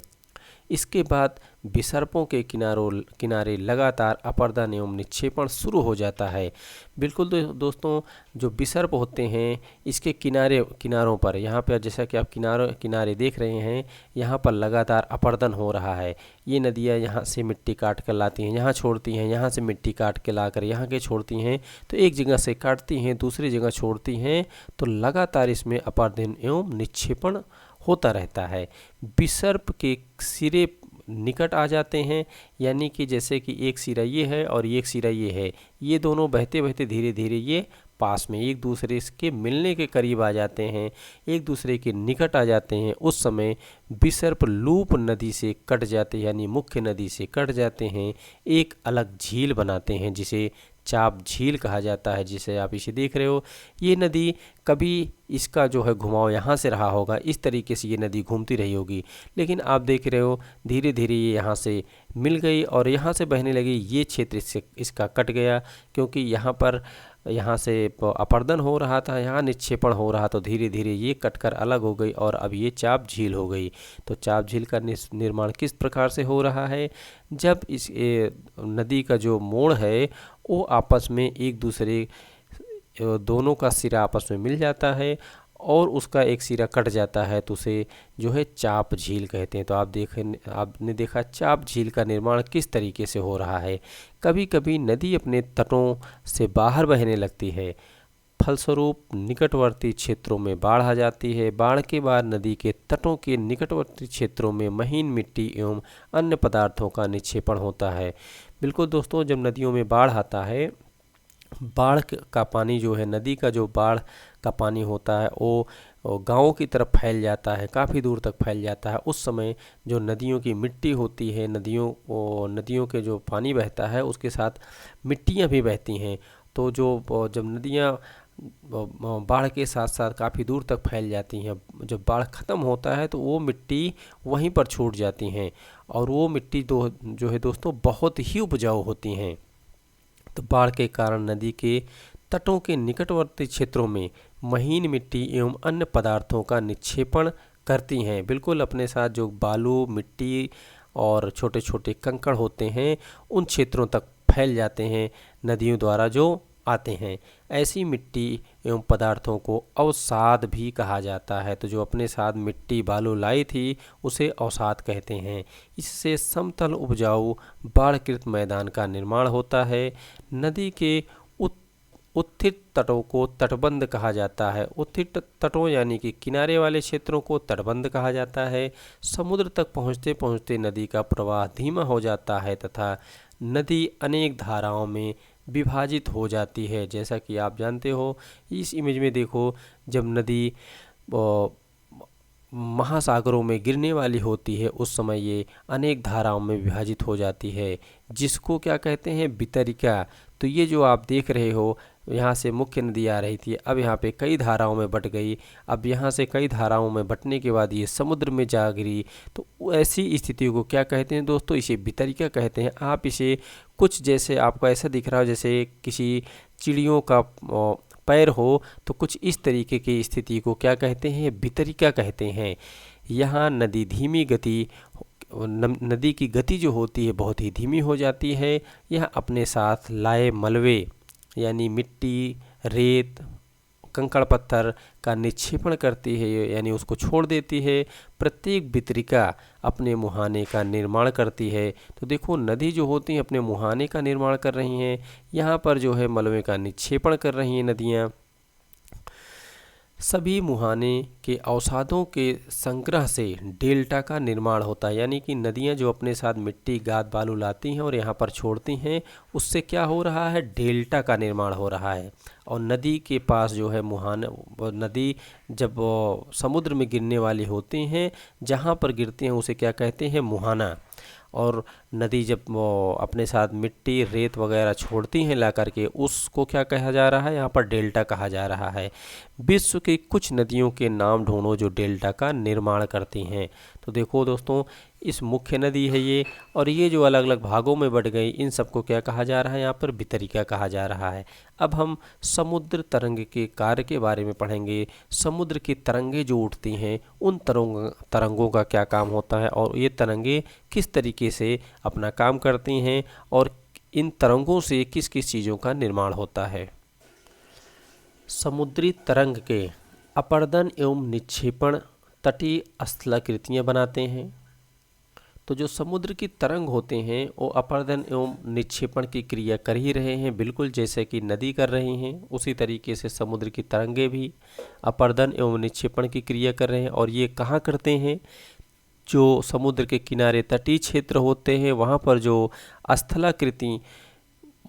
इसके बाद विसर्पों के किनारे लगातार अपरदन एवं निक्षेपण शुरू हो जाता है। बिल्कुल दोस्तों, जो विसर्प होते हैं इसके किनारों पर, यहाँ पर जैसा कि आप किनारे देख रहे हैं, यहाँ पर लगातार अपरदन हो रहा है। ये नदियाँ यहाँ से मिट्टी काट कर लाती हैं, यहाँ छोड़ती हैं, यहाँ से मिट्टी काट के लाकर यहाँ के छोड़ती हैं। तो एक जगह से काटती हैं, दूसरी जगह छोड़ती हैं, तो लगातार इसमें अपरदन एवं निक्षेपण होता रहता है। विसर्प के सिरे निकट आ जाते हैं, यानी कि जैसे कि एक सिरा ये है और एक सिरा ये है, ये दोनों बहते बहते धीरे धीरे ये पास में एक दूसरे के मिलने के करीब आ जाते हैं, एक दूसरे के निकट आ जाते हैं। उस समय विसर्प लूप नदी से कट जाते हैं, यानी मुख्य नदी से कट जाते हैं, एक अलग झील बनाते हैं जिसे चाप झील कहा जाता है, जिसे आप इसे देख रहे हो। ये नदी कभी इसका जो है घुमाव यहाँ से रहा होगा, इस तरीके से ये नदी घूमती रही होगी, लेकिन आप देख रहे हो धीरे धीरे ये यहाँ से मिल गई और यहाँ से बहने लगी। ये क्षेत्र इसका कट गया क्योंकि यहाँ से अपरदन हो रहा था, यहाँ निक्षेपण हो रहा, तो धीरे धीरे ये कटकर अलग हो गई और अब ये चाप झील हो गई। तो चाप झील का निर्माण किस प्रकार से हो रहा है? जब इस नदी का जो मोड़ है वो आपस में एक दूसरे दोनों का सिरा आपस में मिल जाता है और उसका एक सिरा कट जाता है, तो उसे जो है चाप झील कहते हैं। तो आपने देखा चाप झील का निर्माण किस तरीके से हो रहा है। कभी कभी नदी अपने तटों से बाहर बहने लगती है, फलस्वरूप निकटवर्ती क्षेत्रों में बाढ़ आ जाती है। बाढ़ के बाद नदी के तटों के निकटवर्ती क्षेत्रों में महीन मिट्टी एवं अन्य पदार्थों का निक्षेपण होता है। बिल्कुल दोस्तों, जब नदियों में बाढ़ आता है, बाढ़ का पानी जो है, नदी का जो बाढ़ का पानी होता है वो गाँवों की तरफ फैल जाता है, काफ़ी दूर तक फैल जाता है। उस समय जो नदियों की मिट्टी होती है, नदियों के जो पानी बहता है उसके साथ मिट्टियाँ भी बहती हैं। तो जब नदियाँ बाढ़ के साथ साथ काफ़ी दूर तक फैल जाती हैं, जब बाढ़ ख़त्म होता है तो वो मिट्टी वहीं पर छूट जाती हैं और वो मिट्टी जो है दोस्तों बहुत ही उपजाऊ होती हैं। तो बाढ़ के कारण नदी के तटों के निकटवर्ती क्षेत्रों में महीन मिट्टी एवं अन्य पदार्थों का निक्षेपण करती हैं। बिल्कुल अपने साथ जो बालू, मिट्टी और छोटे छोटे कंकड़ होते हैं उन क्षेत्रों तक फैल जाते हैं नदियों द्वारा जो आते हैं। ऐसी मिट्टी एवं पदार्थों को अवसाद भी कहा जाता है। तो जो अपने साथ मिट्टी बालू लाई थी उसे अवसाद कहते हैं। इससे समतल उपजाऊ बाढ़कृत मैदान का निर्माण होता है। नदी के उत्थित तटों को तटबंध कहा जाता है। उत्थित तटों यानी कि किनारे वाले क्षेत्रों को तटबंध कहा जाता है। समुद्र तक पहुँचते पहुँचते नदी का प्रवाह धीमा हो जाता है तथा नदी अनेक धाराओं में विभाजित हो जाती है। जैसा कि आप जानते हो, इस इमेज में देखो, जब नदी महासागरों में गिरने वाली होती है उस समय ये अनेक धाराओं में विभाजित हो जाती है, जिसको क्या कहते हैं, वितरिका। तो ये जो आप देख रहे हो, यहाँ से मुख्य नदी आ रही थी, अब यहाँ पे कई धाराओं में बट गई। अब यहाँ से कई धाराओं में बटने के बाद ये समुद्र में जा गिरी। तो ऐसी स्थिति को क्या कहते हैं दोस्तों, इसे वितरिका कहते हैं। आप इसे कुछ, जैसे आपको ऐसा दिख रहा हो जैसे किसी चिड़ियों का पैर हो, तो कुछ इस तरीके की स्थिति को क्या कहते हैं, वितरिका कहते हैं। यहाँ नदी धीमी गति, नदी की गति जो होती है बहुत ही धीमी हो जाती है। यह अपने साथ लाए मलबे यानी मिट्टी, रेत, कंकड़ पत्थर का निक्षेपण करती है, यानी उसको छोड़ देती है। प्रत्येक वितरिका अपने मुहाने का निर्माण करती है। तो देखो, नदी जो होती है अपने मुहाने का निर्माण कर रही हैं, यहाँ पर जो है मलबे का निक्षेपण कर रही हैं नदियाँ। सभी मुहाने के अवसादों के संग्रह से डेल्टा का निर्माण होता है, यानी कि नदियाँ जो अपने साथ मिट्टी, गाद, बालू लाती हैं और यहाँ पर छोड़ती हैं, उससे क्या हो रहा है, डेल्टा का निर्माण हो रहा है। और नदी के पास जो है मुहाना, नदी जब समुद्र में गिरने वाली होती हैं, जहाँ पर गिरती हैं उसे क्या कहते हैं, मुहाना। और नदी जब अपने साथ मिट्टी, रेत वगैरह छोड़ती हैं ला करके, उसको क्या कहा जा रहा है, यहाँ पर डेल्टा कहा जा रहा है। विश्व की कुछ नदियों के नाम ढूंढो जो डेल्टा का निर्माण करती हैं। तो देखो दोस्तों, इस मुख्य नदी है ये, और ये जो अलग अलग भागों में बट गई, इन सबको क्या कहा जा रहा है, यहाँ पर वितरिका कहा जा रहा है। अब हम समुद्र तरंग के कार्य के बारे में पढ़ेंगे। समुद्र की तरंगे जो उठती हैं, उन तरंगों का क्या काम होता है, और ये तरंगे किस तरीके से अपना काम करती हैं, और इन तरंगों से किस किस चीज़ों का निर्माण होता है। समुद्री तरंग के अपर्दन एवं निक्षेपण तटीय स्थलाकृतियाँ बनाते हैं। तो जो समुद्र की तरंग होते हैं वो अपर्दन एवं निक्षेपण की क्रिया कर ही रहे हैं, बिल्कुल जैसे कि नदी कर रही हैं, उसी तरीके से समुद्र की तरंगे भी अपर्दन एवं निक्षेपण की क्रिया कर रहे हैं। और ये कहाँ करते हैं, जो समुद्र के किनारे तटीय क्षेत्र होते हैं, वहाँ पर जो स्थलाकृति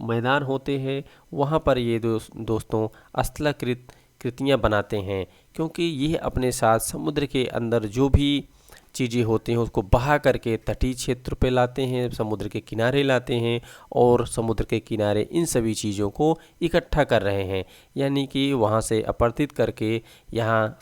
मैदान होते हैं, वहाँ पर ये दोस्तों स्थलाकृत कृतियाँ बनाते हैं, क्योंकि ये अपने साथ समुद्र के अंदर जो भी चीज़ें होती हैं उसको बहा करके तटीय क्षेत्र पे लाते हैं, समुद्र के किनारे लाते हैं, और समुद्र के किनारे इन सभी चीज़ों को इकट्ठा कर रहे हैं, यानी कि वहाँ से अपवर्तित करके यहाँ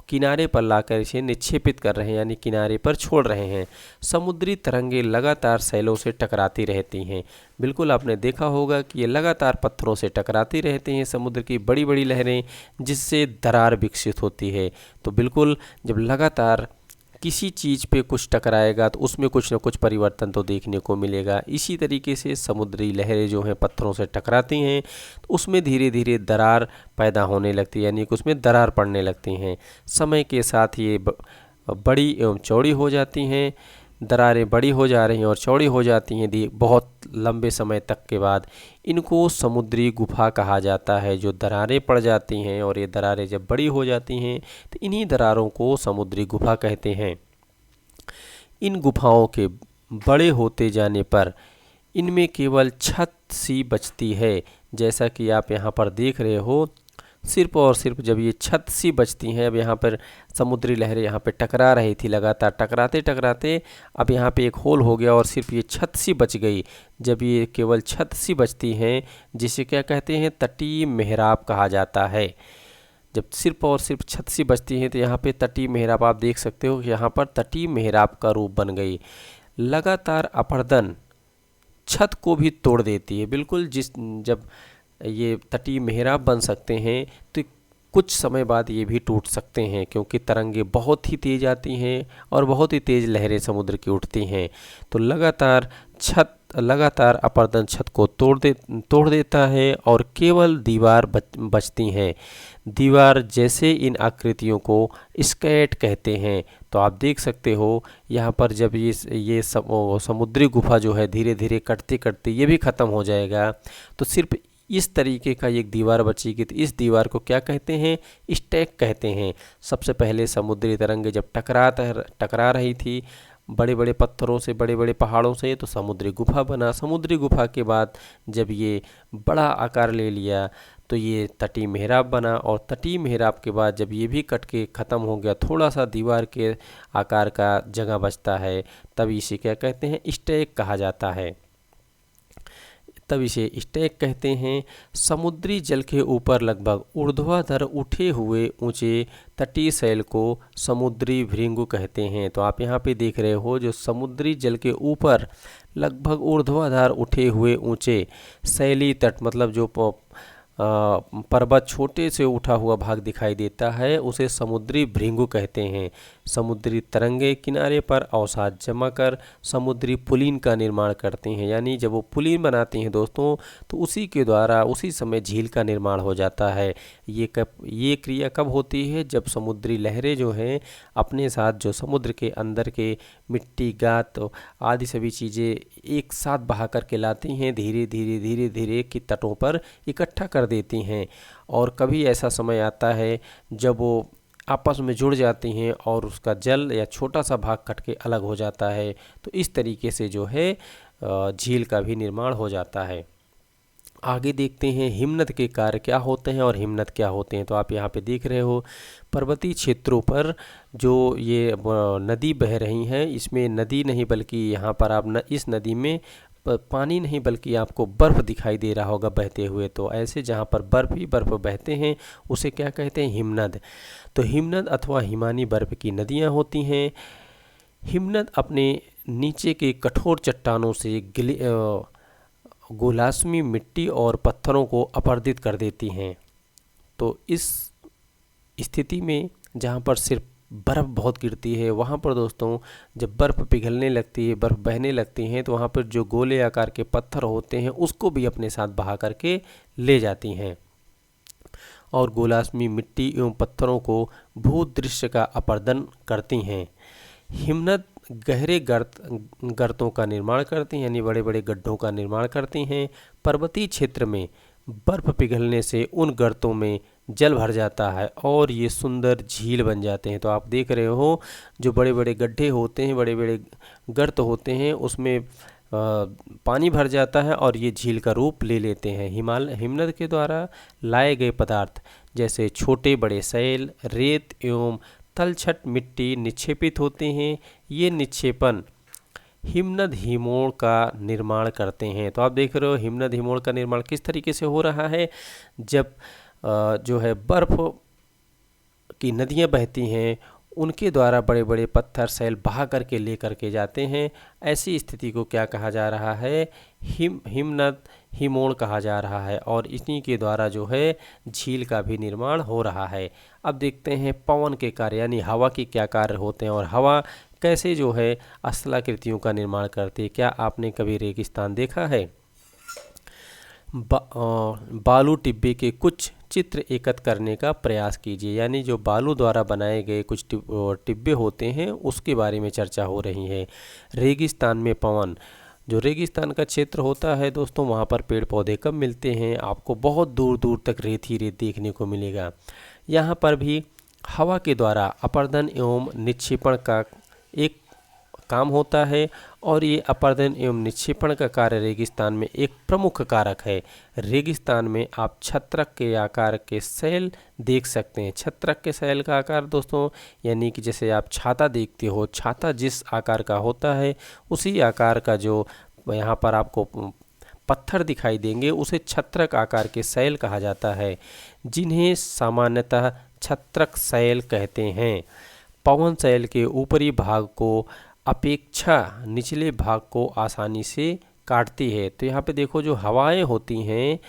किनारे पर लाकर इसे निक्षेपित कर रहे हैं, यानी किनारे पर छोड़ रहे हैं। समुद्री तरंगे लगातार सैलों से टकराती रहती हैं। बिल्कुल आपने देखा होगा कि ये लगातार पत्थरों से टकराती रहती हैं, समुद्र की बड़ी बड़ी लहरें, जिससे दरार विकसित होती है। तो बिल्कुल जब लगातार किसी चीज़ पे कुछ टकराएगा तो उसमें कुछ न कुछ परिवर्तन तो देखने को मिलेगा। इसी तरीके से समुद्री लहरें जो हैं पत्थरों से टकराती हैं, तो उसमें धीरे धीरे दरार पैदा होने लगती है, यानी कि उसमें दरार पड़ने लगती हैं। समय के साथ ये बड़ी एवं चौड़ी हो जाती हैं, दरारें बड़ी हो जा रही हैं और चौड़ी हो जाती हैं बहुत लंबे समय तक के बाद। इनको समुद्री गुफा कहा जाता है, जो दरारें पड़ जाती हैं, और ये दरारें जब बड़ी हो जाती हैं तो इन्हीं दरारों को समुद्री गुफा कहते हैं। इन गुफाओं के बड़े होते जाने पर इनमें केवल छत सी बचती है, जैसा कि आप यहाँ पर देख रहे हो। सिर्फ और सिर्फ जब ये छत सी बचती हैं, अब यहाँ पर समुद्री लहरें यहाँ पे टकरा रही थी, लगातार टकराते टकराते अब यहाँ पे एक होल हो गया और सिर्फ ये छत सी बच गई। जब ये केवल छत सी बचती हैं, जिसे क्या कहते हैं, तटीय मेहराब कहा जाता है। जब सिर्फ और सिर्फ छत सी बचती है तो यहाँ पे तटीय मेहराब आप देख सकते हो, यहाँ पर तटीय मेहराब का रूप बन गई। लगातार अपरदन छत को भी तोड़ देती है। बिल्कुल जब ये तटीय मेहराब बन सकते हैं तो कुछ समय बाद ये भी टूट सकते हैं, क्योंकि तरंगे बहुत ही तेज़ आती हैं और बहुत ही तेज़ लहरें समुद्र की उठती हैं। तो लगातार अपरदन छत को तोड़ देता है और केवल दीवार बचती हैं। दीवार जैसे इन आकृतियों को स्कैट कहते हैं। तो आप देख सकते हो यहाँ पर जब ये समुद्री गुफा जो है धीरे धीरे कटते कटते ये भी ख़त्म हो जाएगा, तो सिर्फ इस तरीके का एक दीवार बचेगी। तो इस दीवार को क्या कहते हैं, स्टैक कहते हैं। सबसे पहले समुद्री तरंगे जब टकरा रही थी बड़े बड़े पत्थरों से, बड़े बड़े पहाड़ों से, तो समुद्री गुफा बना। समुद्री गुफा के बाद जब ये बड़ा आकार ले लिया तो ये तटीय मेहराब बना, और तटीय मेहराब के बाद जब ये भी कट के ख़त्म हो गया, थोड़ा सा दीवार के आकार का जगह बचता है, तब इसे क्या कहते हैं, स्टैक कहा जाता है। तब इसे स्टैक कहते हैं। समुद्री जल के ऊपर लगभग ऊर्ध्वाधर उठे हुए ऊंचे तटीय शैल को समुद्री भृंगु कहते हैं। तो आप यहाँ पे देख रहे हो, जो समुद्री जल के ऊपर लगभग ऊर्ध्वाधर उठे हुए ऊंचे शैली तट, मतलब जो पर्वत छोटे से उठा हुआ भाग दिखाई देता है, उसे समुद्री भृंगु कहते हैं। समुद्री तरंगे किनारे पर अवसाद जमा कर समुद्री पुलिन का निर्माण करते हैं। यानी जब वो पुलिन बनाते हैं दोस्तों, तो उसी के द्वारा उसी समय झील का निर्माण हो जाता है। ये क्रिया कब होती है, जब समुद्री लहरें जो हैं अपने साथ जो समुद्र के अंदर के मिट्टी, गात आदि सभी चीज़ें एक साथ बहा करके लाती हैं, धीरे धीरे धीरे धीरे की तटों पर इकट्ठा कर देती हैं। और कभी ऐसा समय आता है जब वो आपस में जुड़ जाती हैं और उसका जल या छोटा सा भाग कट के अलग हो जाता है। तो इस तरीके से जो है झील का भी निर्माण हो जाता है। आगे देखते हैं हिमनद के कार्य क्या होते हैं और हिमनद क्या होते हैं। तो आप यहाँ पे देख रहे हो, पर्वतीय क्षेत्रों पर जो ये नदी बह रही हैं, इसमें नदी नहीं बल्कि यहाँ पर आप इस नदी में पानी नहीं बल्कि आपको बर्फ़ दिखाई दे रहा होगा बहते हुए। तो ऐसे जहाँ पर बर्फ़ ही बर्फ़ बहते हैं उसे क्या कहते हैं, हिमनद। तो हिमनद अथवा हिमानी बर्फ़ की नदियाँ होती हैं। हिमनद अपने नीचे के कठोर चट्टानों से गोलास्मी मिट्टी और पत्थरों को अपरदित कर देती हैं। तो इस स्थिति में जहाँ पर सिर्फ बर्फ़ बहुत गिरती है, वहाँ पर दोस्तों जब बर्फ़ पिघलने लगती है, बर्फ़ बहने लगती हैं, तो वहाँ पर जो गोले आकार के पत्थर होते हैं उसको भी अपने साथ बहा करके ले जाती हैं और गोलास्मी मिट्टी एवं पत्थरों को भूदृश्य का अपरदन करती हैं। हिमनद गहरे गर्तों का निर्माण करती हैं, यानी बड़े बड़े गड्ढों का निर्माण करती हैं। पर्वतीय क्षेत्र में बर्फ़ पिघलने से उन गर्तों में जल भर जाता है और ये सुंदर झील बन जाते हैं। तो आप देख रहे हो, जो बड़े बड़े गड्ढे होते हैं, बड़े बड़े गर्त होते हैं, उसमें पानी भर जाता है और ये झील का रूप ले लेते हैं। हिमनद के द्वारा लाए गए पदार्थ जैसे छोटे बड़े शैल, रेत एवं तलछट मिट्टी निक्षेपित होते हैं। ये निक्षेपण हिमनद हिमोड़ का निर्माण करते हैं। तो आप देख रहे हो हिमनद हिमोड़ का निर्माण किस तरीके से हो रहा है। जब जो है बर्फ़ की नदियाँ बहती हैं, उनके द्वारा बड़े बड़े पत्थर शैल बहा करके ले करके जाते हैं। ऐसी स्थिति को क्या कहा जा रहा है, हिमनद हिमोड़ कहा जा रहा है और इन्हीं के द्वारा जो है झील का भी निर्माण हो रहा है। अब देखते हैं पवन के कार्य, यानी हवा की क्या कार्य होते हैं और हवा कैसे जो है स्थलाकृतियों का निर्माण करती है। क्या आपने कभी रेगिस्तान देखा है? बालू टिब्बे के कुछ चित्र एकत्र करने का प्रयास कीजिए। यानी जो बालू द्वारा बनाए गए कुछ टिब्बे होते हैं उसके बारे में चर्चा हो रही है। रेगिस्तान में पवन, जो रेगिस्तान का क्षेत्र होता है दोस्तों, वहाँ पर पेड़ पौधे कम मिलते हैं, आपको बहुत दूर दूर तक रेत ही रेत देखने को मिलेगा। यहाँ पर भी हवा के द्वारा अपरदन एवं निक्षेपण का एक काम होता है और ये अपरदन एवं निक्षेपण का कार्य रेगिस्तान में एक प्रमुख कारक है। रेगिस्तान में आप छत्रक के आकार के शैल देख सकते हैं। छत्रक के शैल का आकार दोस्तों, यानी कि जैसे आप छाता देखते हो, छाता जिस आकार का होता है उसी आकार का जो यहाँ पर आपको पत्थर दिखाई देंगे उसे छत्रक आकार के शैल कहा जाता है, जिन्हें सामान्यतः छत्रक शैल कहते हैं। पवन शैल के ऊपरी भाग को अपेक्षा निचले भाग को आसानी से काटती है। तो यहाँ पे देखो, जो हवाएं होती हैं,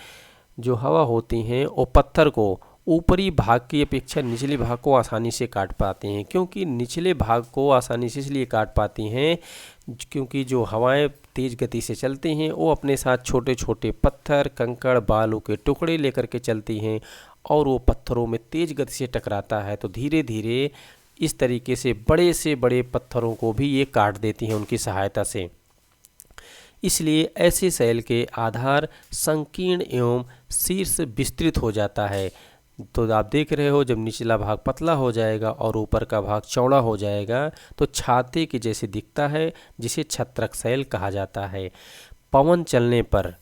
जो हवा होती हैं वो पत्थर को ऊपरी भाग की अपेक्षा निचले भाग को आसानी से काट पाते हैं। क्योंकि निचले भाग को आसानी से इसलिए काट पाती हैं क्योंकि जो हवाएं तेज़ गति से चलती हैं वो अपने साथ छोटे छोटे पत्थर, कंकड़, बालू के टुकड़े लेकर के चलती हैं और वो पत्थरों में तेज़ गति से टकराता है। तो धीरे धीरे इस तरीके से बड़े पत्थरों को भी ये काट देती हैं उनकी सहायता से। इसलिए ऐसे शैल के आधार संकीर्ण एवं शीर्ष विस्तृत हो जाता है। तो आप देख रहे हो, जब निचला भाग पतला हो जाएगा और ऊपर का भाग चौड़ा हो जाएगा तो छाते के जैसे दिखता है, जिसे छत्रक शैल कहा जाता है। पवन चलने पर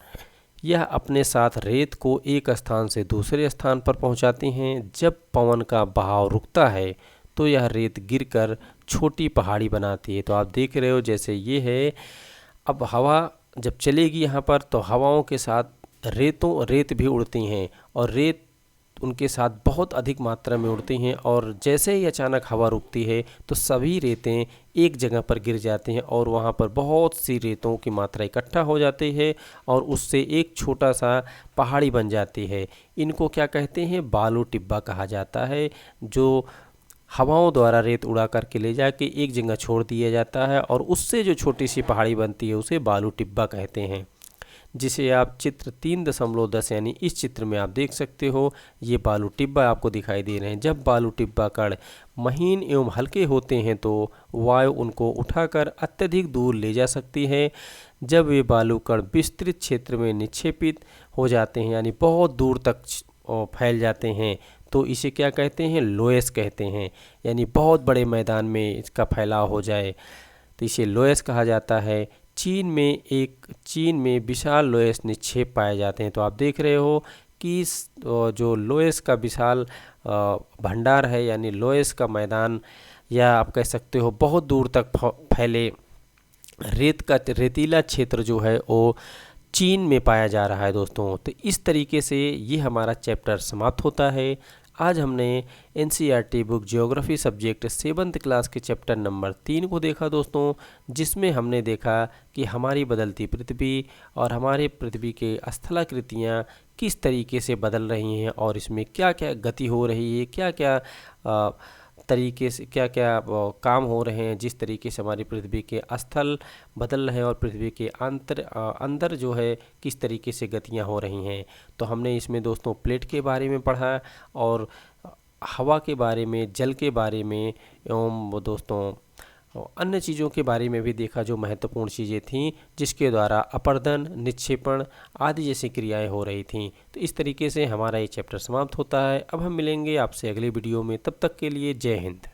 यह अपने साथ रेत को एक स्थान से दूसरे स्थान पर पहुंचाती हैं। जब पवन का बहाव रुकता है तो यह रेत गिरकर छोटी पहाड़ी बनाती है। तो आप देख रहे हो जैसे ये है, अब हवा जब चलेगी यहाँ पर तो हवाओं के साथ रेत भी उड़ती हैं और रेत उनके साथ बहुत अधिक मात्रा में उड़ती हैं, और जैसे ही अचानक हवा रुकती है तो सभी रेतें एक जगह पर गिर जाती हैं और वहाँ पर बहुत सी रेतों की मात्रा इकट्ठा हो जाती है और उससे एक छोटा सा पहाड़ी बन जाती है। इनको क्या कहते हैं? बालू टिब्बा कहा जाता है, जो हवाओं द्वारा रेत उड़ा करके ले जाके एक जगह छोड़ दिया जाता है और उससे जो छोटी सी पहाड़ी बनती है उसे बालू टिब्बा कहते हैं, जिसे आप चित्र 3.10 यानी इस चित्र में आप देख सकते हो। ये बालू टिब्बा आपको दिखाई दे रहे हैं। जब बालू टिब्बा कण महीन एवं हल्के होते हैं तो वायु उनको उठाकर अत्यधिक दूर ले जा सकती है। जब वे बालू कण विस्तृत क्षेत्र में निक्षेपित हो जाते हैं यानी बहुत दूर तक फैल जाते हैं तो इसे क्या कहते हैं? लोयस कहते हैं, यानी बहुत बड़े मैदान में इसका फैलाव हो जाए तो इसे लोयस कहा जाता है। चीन में विशाल लोयस निक्षेप पाए जाते हैं। तो आप देख रहे हो कि जो लोयस का विशाल भंडार है यानी लोयस का मैदान, या आप कह सकते हो बहुत दूर तक फैले रेतीला क्षेत्र जो है वो चीन में पाया जा रहा है दोस्तों। तो इस तरीके से ये हमारा चैप्टर समाप्त होता है। आज हमने NCERT book geography subject 7th class के चैप्टर नंबर 3 को देखा दोस्तों, जिसमें हमने देखा कि हमारी बदलती पृथ्वी और हमारे पृथ्वी के स्थलाकृतियाँ किस तरीके से बदल रही हैं और इसमें क्या क्या गति हो रही है, क्या क्या तरीके से क्या क्या काम हो रहे हैं, जिस तरीके से हमारी पृथ्वी के स्थल बदल रहे हैं और पृथ्वी के अंदर जो है किस तरीके से गतियां हो रही हैं। तो हमने इसमें दोस्तों प्लेट के बारे में पढ़ा और हवा के बारे में, जल के बारे में एवं दोस्तों अन्य चीज़ों के बारे में भी देखा जो महत्वपूर्ण चीज़ें थीं, जिसके द्वारा अपर्दन, निक्षेपण आदि जैसी क्रियाएं हो रही थीं। तो इस तरीके से हमारा ये चैप्टर समाप्त होता है। अब हम मिलेंगे आपसे अगले वीडियो में, तब तक के लिए जय हिंद।